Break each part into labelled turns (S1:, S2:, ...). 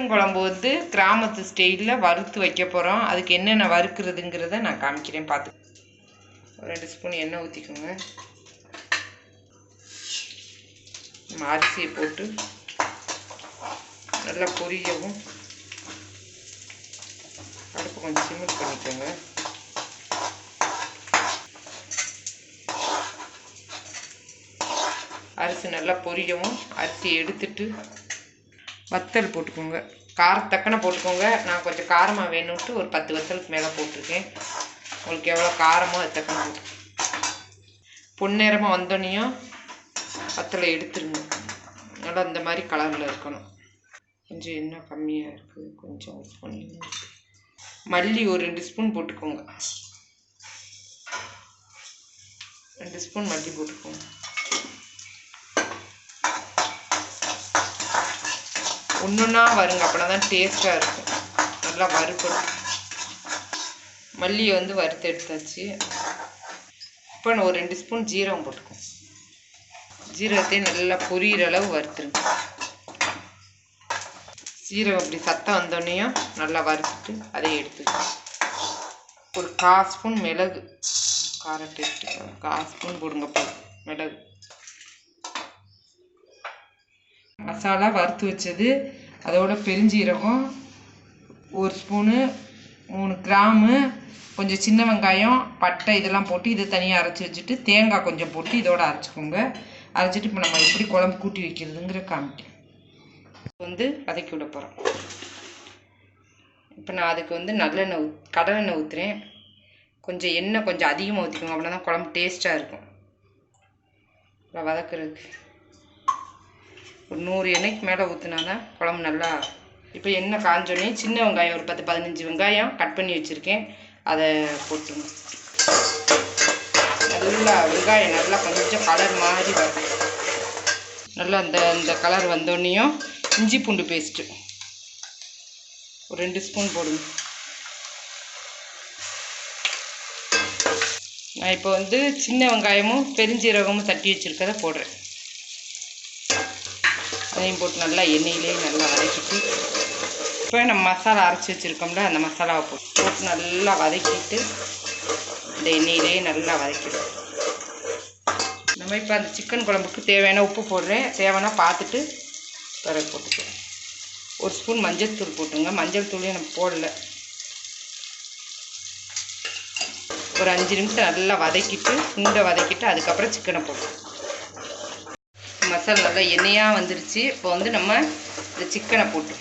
S1: Chicken குழம்பு வந்து கிராமத்து ஸ்டைலில் வறுத்து வைக்க போகிறோம். அதுக்கு என்னென்ன வறுக்கிறதுங்கிறத நான் காமிக்கிறேன். பார்த்து ஒரு 2 ஸ்பூன் எண்ணெய் ஊற்றிக்கோங்க. நம்ம அரிசியை போட்டு நல்லா பொரியவும் அடுப்பு கொஞ்சம் சிம்மில் பண்ணிக்கோங்க. அரிசி நல்லா பொரியவும் அரிசி எடுத்துட்டு வத்தல் போட்டுக்கோங்க. காரத்தக்கனை போட்டுக்கோங்க. நான் கொஞ்சம் காரமாக வேணும்ட்டு ஒரு 10 வத்தலுக்கு மேலே போட்டிருக்கேன். உங்களுக்கு எவ்வளோ காரமோ அது தக்கனை போட்டு பொன்னிறமாக வந்தோடனையும் வத்தலை எடுத்துருங்க. நல்லா இந்த மாதிரி கலரில் இருக்கணும். கொஞ்சம் எண்ணெய் கம்மியாக இருக்குது, கொஞ்சம் யூஸ் பண்ணிடுங்க. மல்லி ஒரு 2 ஸ்பூன் போட்டுக்கோங்க. 2 ஸ்பூன் மல்லி போட்டுக்கோங்க. ஒன்றுன்னா வருங்க, அப்படின்னா தான் டேஸ்ட்டாக இருக்கும். நல்லா வறுக்கணும். மல்லியை வந்து வறுத்து எடுத்தாச்சு. இப்போ நான் ஒரு 2 ஸ்பூன் ஜீரகம் போட்டுக்கோங்க. ஜீரகத்தையும் நல்லா பொரியிற அளவு வறுத்துருங்க. ஜீரகம் அப்படி சத்தம் வந்தோடனையும் நல்லா வறுத்துட்டு அதை எடுத்துக்கோங்க. ஒரு 1/4 ஸ்பூன் மிளகு, கார டேஸ்ட்டு 1/4 ஸ்பூன் போடுங்க மிளகு. மசாலா வறுத்து வச்சது, அதோட பெருஞ்சீரகம் 1 ஸ்பூனு, 3 கிராமு, கொஞ்சம் சின்ன வெங்காயம், பட்டை இதெல்லாம் போட்டு இதை தனியாக அரைச்சி வச்சுட்டு தேங்காய் கொஞ்சம் போட்டு இதோட அரைச்சிக்கோங்க. அரைச்சிட்டு இப்போ நம்ம எப்படி குழம்பு கூட்டி வைக்கிறதுங்கிற காமிக்கிறேன். வந்து வதக்கி விட போகிறோம். இப்போ நான் அதுக்கு வந்து நல்லெண்ணெய் கடலெண்ணெய் ஊற்றுறேன். கொஞ்சம் எண்ணெய் கொஞ்சம் அதிகமாக ஊற்றிக்கோங்க, அப்படின்னா தான் குழம்பு டேஸ்ட்டாக இருக்கும். வதக்குறதுக்கு ஒரு 100 எண்ணெய்க்கு மேலே ஊற்றினா தான் குழம்பு நல்லா. இப்போ எண்ணெய் காஞ்சோடனே சின்ன வெங்காயம் ஒரு 10-15 வெங்காயம் கட் பண்ணி வச்சுருக்கேன், அதை போட்டுங்க. நல்லா வெங்காயம் நல்லா கொஞ்சம் கலர் மாதிரி வரும். நல்லா இந்த கலர் வந்தோடனையும் இஞ்சி பூண்டு பேஸ்ட்டு ஒரு 2 ஸ்பூன் போடுங்க. நான் இப்போ வந்து சின்ன வெங்காயமும் பெருஞ்சீரகமும் தட்டி வச்சுருக்கதை போடுறேன். அதையும் போட்டு நல்லா எண்ணெயிலே நல்லா வதக்கிட்டு இப்போ நம்ம மசாலா அரைச்சி வச்சுருக்கோம்ல அந்த மசாலாவை போட்டு நல்லா வதக்கிட்டு இந்த எண்ணெயிலே நல்லா வதக்கிடும். நம்ம இப்போ அந்த சிக்கன் குழம்புக்கு தேவையான உப்பு போடுறேன். தேவைன்னா பார்த்துட்டு பிறகு போட்டுக்கிறேன். 1 ஸ்பூன் மஞ்சள் தூள் போட்டுங்க. மஞ்சள் தூளையும் நம்ம போடலை. ஒரு 5 நிமிஷம் நல்லா வதக்கிட்டு வதக்கிட்டு அதுக்கப்புறம் சிக்கனை போடுறோம். மசாலா நல்லா எண்ணெயாக வந்துருச்சு. இப்போ வந்து நம்ம இந்த சிக்கனை போட்டு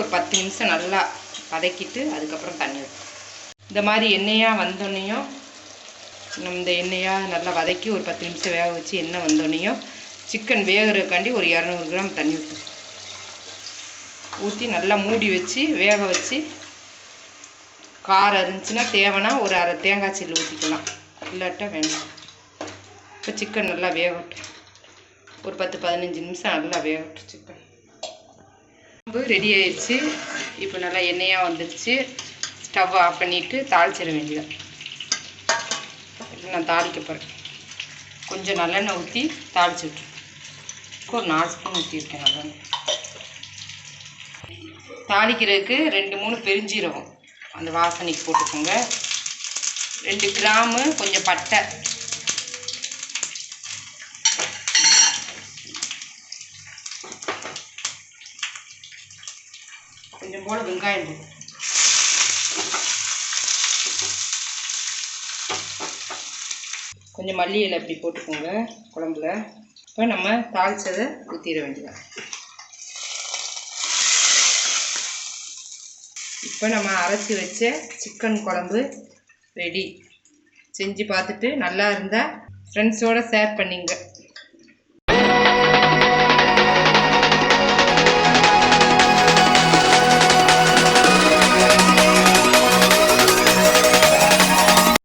S1: ஒரு 10 நிமிஷம் நல்லா வதக்கிட்டு அதுக்கப்புறம் தண்ணி ஊற்றும். இந்த மாதிரி எண்ணெயாக வந்தோடனையும் நம்ம இந்த எண்ணெயாக நல்லா வதக்கி ஒரு 10 நிமிஷம் வேக வச்சு எண்ணெய் வந்தோடனையும் சிக்கன் வேகிறதுக்காண்டி ஒரு 200 கிராம் தண்ணி ஊற்றி நல்லா மூடி வச்சு வேக வச்சு, காரம் இருந்துச்சுன்னா தேவைன்னா ஒரு அரை தேங்காய் சில்லு ஊற்றிக்கலாம், இல்லாட்டா வேண்டாம். இப்போ சிக்கன் நல்லா வேகட்டும். ஒரு 10-15 நிமிஷம் நல்லா வேகட்டும். சிக்கன் ரெடி ஆயிடுச்சு. இப்போ நல்லா எண்ணெயாக வந்துடுச்சு. ஸ்டவ் ஆஃப் பண்ணிவிட்டு தாளிச்சிட வேண்டியது. நான் தாளிக்க போகிறேன். கொஞ்சம் நல்லெண்ணெய் ஊற்றி தாளிச்சு விட்டுருக்கேன். ஒரு 4 ஸ்பூன் ஊற்றிருக்கேன் நல்லெண்ணெய். தாளிக்கிறதுக்கு 2-3 பெருஞ்சீரகம் அந்த வாசனைக்கு போட்டுக்கோங்க. 2 கிராமு, கொஞ்சம் பட்டை, கொஞ்சம் போல வெங்காயம் போடும். கொஞ்சம் மல்லி இலை அப்படி போட்டுக்கோங்க குழம்புல. இப்போ நம்ம தாளிச்சதை ஊற்றிட வேண்டியது. இப்போ நம்ம அரைச்சி வச்ச சிக்கன் குழம்பு ரெடி. செஞ்சு பார்த்துட்டு நல்லா இருந்தால் ஃப்ரெண்ட்ஸோடு ஷேர் பண்ணிங்க.